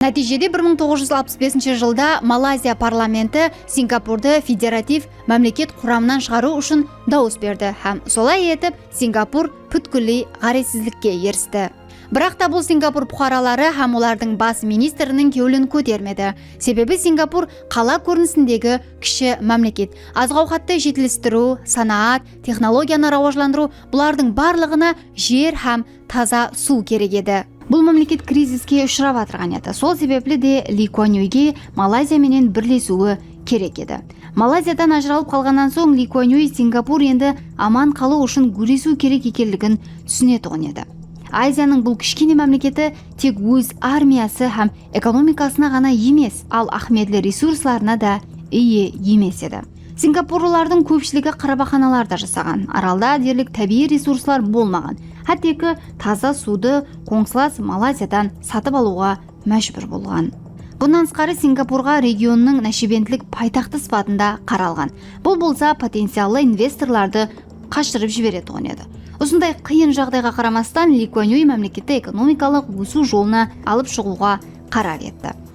Нәтижеде 1965 жылда Малайзия парламенті Сингапурды федератив мемлекет құрамынан шығару үшін дауыс берді һәм солай етіп Сингапур бүткілі ғаресіздікке ерісті. Бірақ та бұл Сингапур бұқаралары һәм олардың бас министрінің кеуілін көтермеді. Себебі Сингапур қала көрінісіндегі кіші мемлекет. Аз-ауқатты жетілістіру, санаат, технологияны рауажландыру бұлардың барлығына жер һәм таза су керек еді. Бұл мемлекет кризиске ұшырап отырған еді. Сол себеплі де Ли Куан Юйге Малайзия менен бірлесуі керек еді. Малайзиядан ажыралып қалғаннан соң Ли Куан Юй Сингапур енді аман қалу үшін күресу керек екенлігін түсінетұғын еді. Азияның бұл кішкене мемлекеті тек өз армиясы һәм экономикасына ғана емес, ал ахмедлі ресурсларына да ие емес еді. Сингапурлардың көпшілігі қарабаханаларда жасаған. Аралда дерлік табиғи ресурслар болмаған. Хәттекі таза суды қоңсылас Малайзиядан сатып алуға мәжбүр болған. Бұнан сқары Сингапурға регионның нәшибенділік пайтақты сыпатында қаралған. Бұл болса потенциалы инвесторларды қашырып жібереді оған еді. Осындай қиын жағдайға қарамастан Ли Куан Юй мемлекетті экономикалық өсу жолына алып шығуға қарар етті.